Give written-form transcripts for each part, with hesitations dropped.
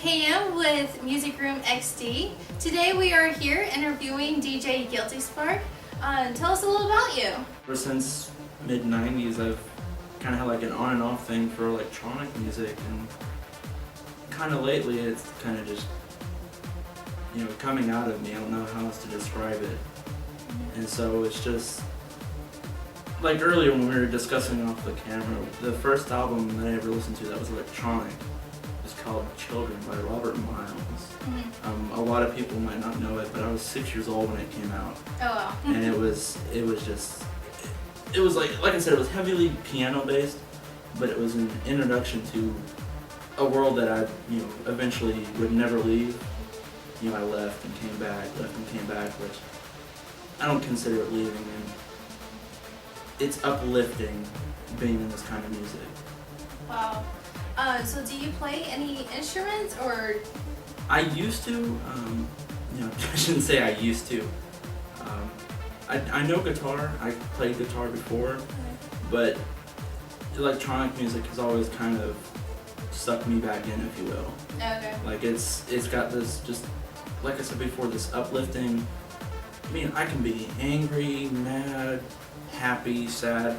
KM with Music Room XD. Today we are here interviewing DJ Guilty Spark. Tell us a little about you. Ever since mid-90s, I've kind of had like an on and off thing for electronic music, and kind of lately it's kind of just, coming out of me. I don't know how else to describe it. And so it's just, like earlier when we were discussing off the camera, the first album that I ever listened to that was electronic was called Children by Robert Miles. A lot of people might not know it, but I was 6 years old when it came out. Oh wow. And it was like I said, it was heavily piano based, but it was an introduction to a world that I, eventually would never leave. I left and came back, which I don't consider it leaving, and it's uplifting being in this kind of music. Wow. So do you play any instruments or? I used to, I shouldn't say I used to. I know guitar, I played guitar before, but electronic music has always kind of sucked me back in, if you will. Okay. Like it's got this, just like I said before, this uplifting. I mean, I can be angry, mad, happy, sad,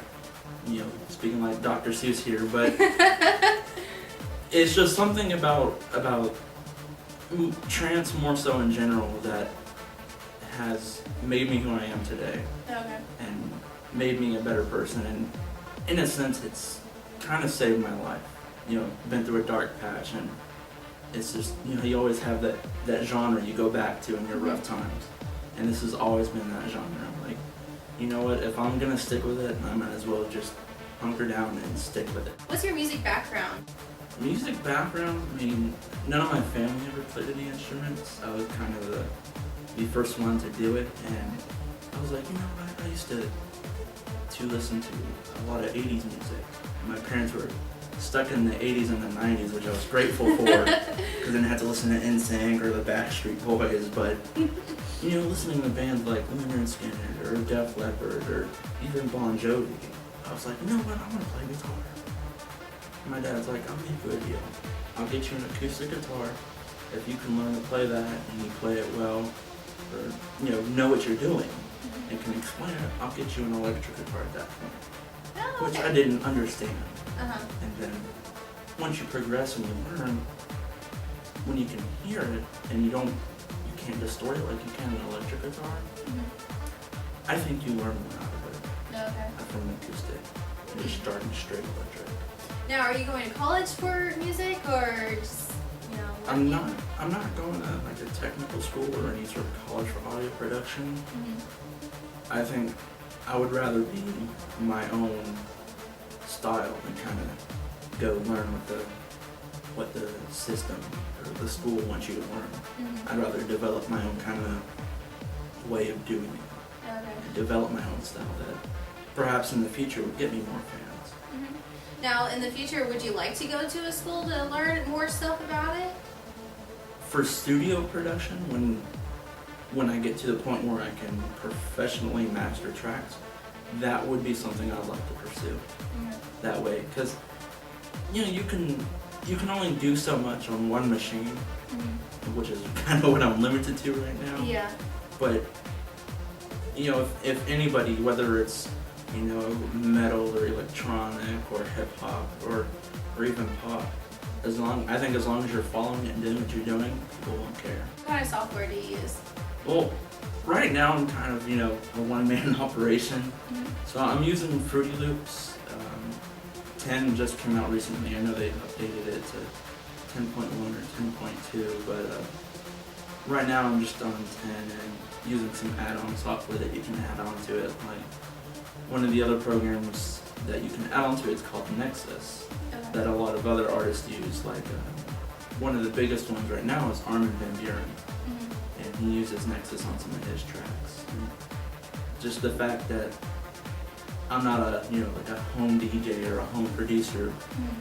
speaking like Dr. Seuss here, but it's just something about trance more so in general that has made me who I am today. Okay. And made me a better person, and in a sense it's kind of saved my life. Been through a dark patch, and it's just, you always have that genre you go back to in your rough times, and this has always been that genre. I'm like, you know what, if I'm gonna stick with it, I might as well just hunker down and stick with it. What's your music background? Music background, I mean, none of my family ever played any instruments. I was kind of the first one to do it, and I was like, I used to listen to a lot of 80s music. My parents were stuck in the 80s and the 90s, which I was grateful for, because then I had to listen to NSYNC or the Backstreet Boys, but listening to bands like Lynyrd Skynyrd or Def Leppard or even Bon Jovi, I was like, you know what, I want to play guitar. And my dad's like, I'll make you a deal. I'll get you an acoustic guitar. If you can learn to play that and you play it well, or know what you're doing and can explain it, I'll get you an electric guitar at that point. Oh, Which okay. I didn't understand. Uh-huh. And then once you progress and you learn, when you can hear it and you can't distort it like you can an electric guitar, I think you learn more out of it Okay. from an acoustic than just starting straight electric. Now, are you going to college for music or just, I'm not going to like a technical school or any sort of college for audio production. I think I would rather be my own style and kind of go learn what the system or the school wants you to learn. I'd rather develop my own kind of way of doing it. Okay. Develop my own style that perhaps in the future would get me more fans. Now, in the future, would you like to go to a school to learn more stuff about it? For studio production, when I get to the point where I can professionally master tracks, that would be something I'd like to pursue. That way, because you can only do so much on one machine, which is kind of what I'm limited to right now. Yeah. But if anybody, whether it's metal or electronic or hip hop or even pop, as long as you're following it and doing what you're doing, people won't care. What kind of software do you use? Well, right now I'm kind of a one-man operation, so I'm using Fruity Loops. 10 just came out recently. I know they updated it to 10.1 or 10.2, but right now I'm just on 10 and using some add-on software that you can add on to it. Like one of the other programs that you can add on to it is called Nexus, that a lot of other artists use. Like one of the biggest ones right now is Armin van Buuren, and he uses Nexus on some of his tracks. And just the fact that I'm not a like a home DJ or a home producer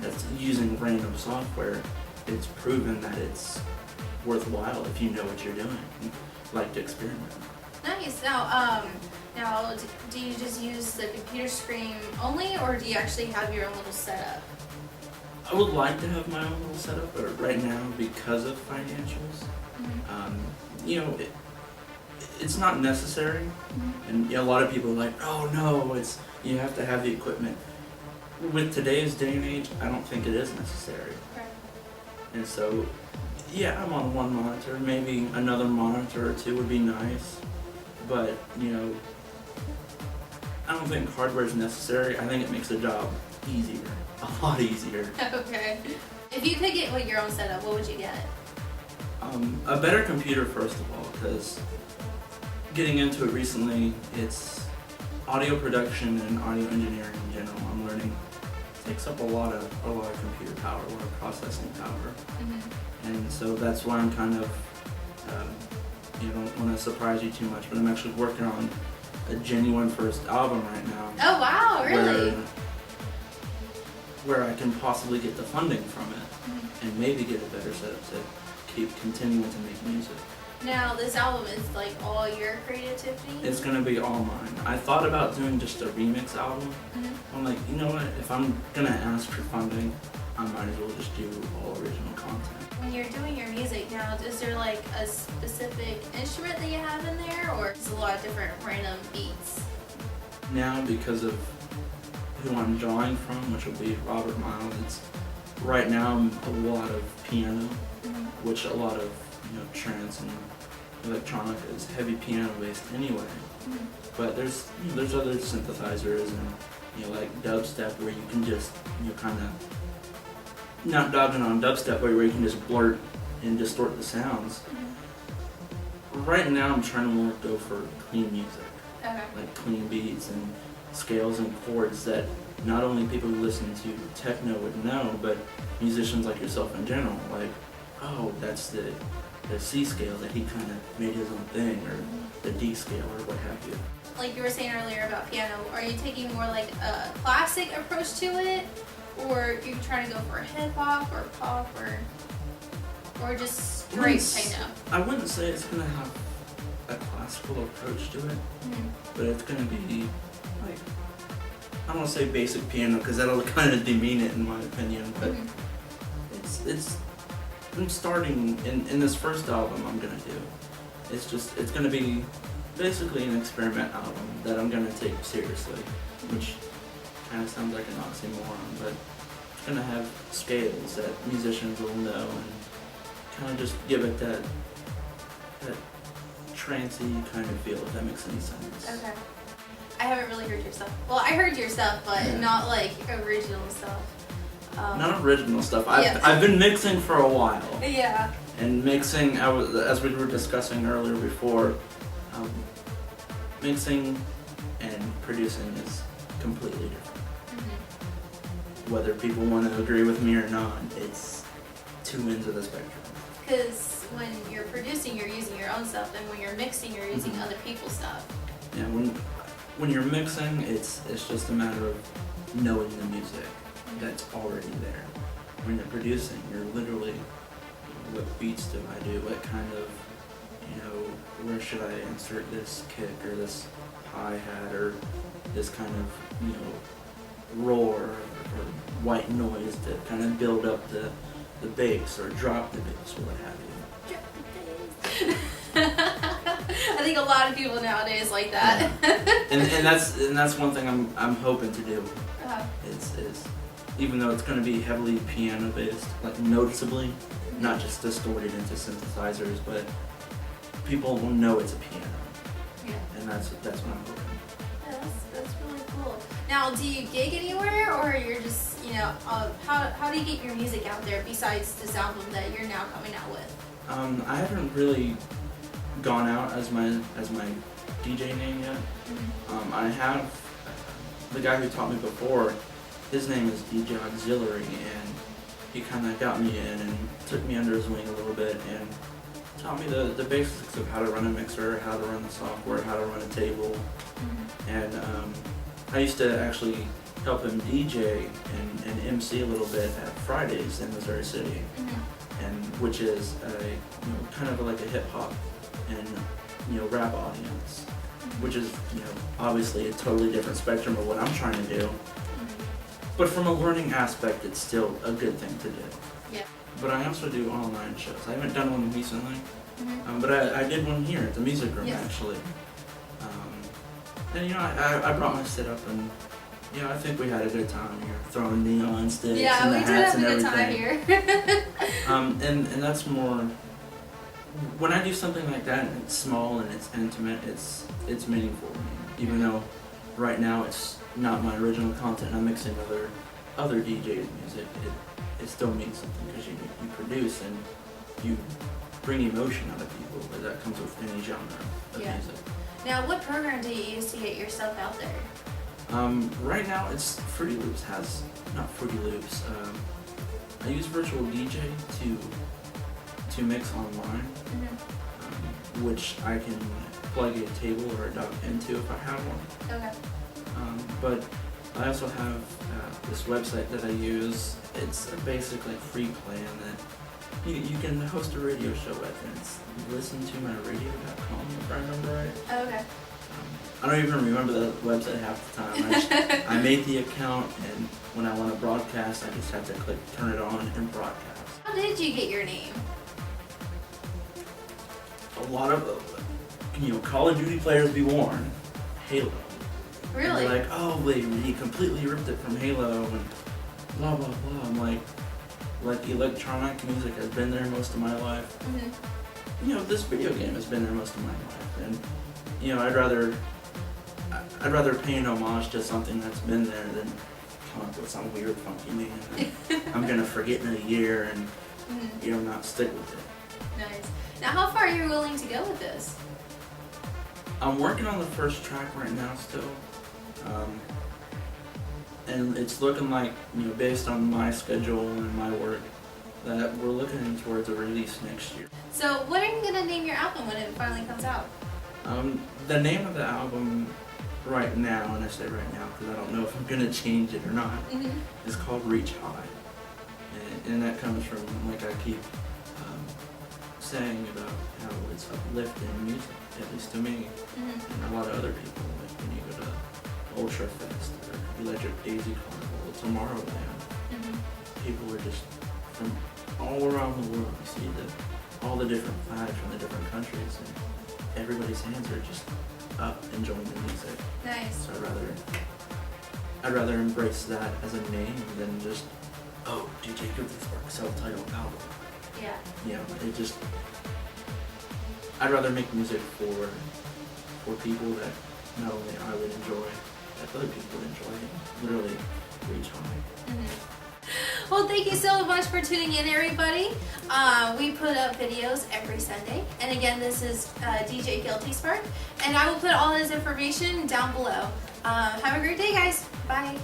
that's using random software, it's proven that it's worthwhile if you know what you're doing and like to experiment. Nice. Now, do you just use the computer screen only, or do you actually have your own little setup? I would like to have my own little setup, but right now, because of financials, you know, it's not necessary. And you know, a lot of people are like, oh no, you have to have the equipment. With today's day and age, I don't think it is necessary. Right. And so, yeah, I'm on one monitor. Maybe another monitor or two would be nice. But, you know, I don't think hardware is necessary. I think it makes the job easier. A lot easier. Okay. If you could get like your own setup, what would you get? A better computer, first of all, because getting into it recently, it's audio production and audio engineering in general. I'm learning takes up a lot of computer power, a lot of processing power, and so that's why I'm kind of, you know, don't want to surprise you too much, but I'm actually working on a genuine first album right now. Oh wow, really? Where I can possibly get the funding from it, and maybe get a better setup to keep continuing to make music. Now this album is like all your creativity? It's gonna be all mine. I thought about doing just a remix album. I'm like, you know what? If I'm gonna ask for funding, I might as well just do all original content. When you're doing your music now, is there like a specific instrument that you have in there, or is it a lot of different random beats? Now, because of who I'm drawing from, which will be Robert Miles, it's right now a lot of piano, which a lot of, you know, trance and electronic is heavy piano based anyway. But there's other synthesizers and, you know, like dubstep where you can just, you know, kind of not dodging on dubstep, but where you can just blurt and distort the sounds. Right now I'm trying to more go for clean music, like clean beats and scales and chords that not only people who listen to techno would know, but musicians like yourself in general, like, oh, that's the C scale that he kind of made his own thing, or the D scale, or what have you. Like you were saying earlier about piano, are you taking more like a classic approach to it, or are you trying to go for hip hop or pop, or just straight techno? I wouldn't say it's gonna have a classical approach to it, but it's gonna be like, I don't want to say basic piano because that'll kind of demean it in my opinion, but it's I'm starting in this first album I'm gonna do. It's gonna be basically an experiment album that I'm gonna take seriously, which kind of sounds like an oxymoron, but it's gonna have scales that musicians will know and kind of just give it that trancey kind of feel, if that makes any sense. Okay. I haven't really heard your stuff. Well, I heard your stuff, but not like original stuff. Not original stuff. I've been mixing for a while. Yeah. And mixing, as we were discussing earlier before, mixing and producing is completely different. Whether people want to agree with me or not, it's two ends of the spectrum. Because when you're producing, you're using your own stuff, and when you're mixing, you're using other people's stuff. Yeah, when you're mixing, it's just a matter of knowing the music that's already there. When you're producing, you're literally, what beats do I do? What kind of, you know, where should I insert this kick or this hi-hat or this kind of, you know, roar or white noise to kind of build up the bass or drop the bass or what have you. I think a lot of people nowadays like that. Yeah. and that's one thing I'm hoping to do. Is even though it's going to be heavily piano based, like noticeably, not just distorted into synthesizers, but people will know it's a piano. Yeah. And that's what I'm hoping. Yeah, that's really cool. Now, do you gig anywhere, or you're just, you know, how do you get your music out there besides this album that you're now coming out with? I haven't really gone out as my DJ name yet. I have the guy who taught me before. His name is DJ Auxiliary, and he kind of got me in and took me under his wing a little bit and taught me the basics of how to run a mixer, how to run the software, how to run a table. And I used to actually help him DJ and MC a little bit at Fridays in Missouri City, and which is kind of like a hip hop and rap audience, which is obviously a totally different spectrum of what I'm trying to do. But from a learning aspect, it's still a good thing to do. Yeah. But I also do online shows. I haven't done one recently, Mm-hmm. but I did one here at the music room Yes. actually. And I brought my sit up and I think we had a good time here, throwing neon sticks Yeah, and the we did hats have a and good time everything. here. And that's more when I do something like that and it's small and it's intimate, it's meaningful to me. Even though right now it's not my original content, I'm mixing other DJs' music. It still means something because you produce and you bring emotion out of people, but that comes with any genre of Yeah. music. Now, what program do you use to get yourself out there? Right now it's Fruity Loops not Fruity Loops. I use Virtual DJ to mix online, Mm-hmm. which I can plug a table or a dock into if I have one. Okay. But I also have this website that I use. It's a basic like free plan that you can host a radio show with, and it's listentomyradio.com if I remember right. Okay. I don't even remember the website half the time. I made the account, and when I want to broadcast, I just have to click turn it on and broadcast. How did you get your name? A lot of Call of Duty players be warned. Halo. Really? And they're like, oh, he completely ripped it from Halo and blah blah blah. I'm like electronic music has been there most of my life. Mm-hmm. This video game has been there most of my life, and I'd rather pay an homage to something that's been there than come up with some weird funky name that I'm gonna forget in a year and Mm-hmm. not stick with it. Nice. Now, how far are you willing to go with this? I'm working on the first track right now still, and it's looking like based on my schedule and my work that we're looking towards a release next year. So, what are you gonna name your album when it finally comes out? The name of the album right now, and I say right now because I don't know if I'm gonna change it or not, Mm-hmm. is called Reach High, and that comes from like I keep saying about how it's uplifting music, at least to me, Mm-hmm. and a lot of other people. Like when you go to Ultra Fest or Electric Daisy Carnival, Tomorrowland, Mm-hmm. people are just from all around the world. You see all the different flags from the different countries, and everybody's hands are just up enjoying the music. Nice. So I'd rather embrace that as a name than just DJ Gutenberg self-titled album. Yeah. I'd rather make music for people that not only I would enjoy, that other people would enjoy, and literally reach high. Mm-hmm. Well, thank you so much for tuning in, everybody. We put up videos every Sunday. And again, this is DJ Guilty Spark. And I will put all his information down below. Have a great day, guys. Bye.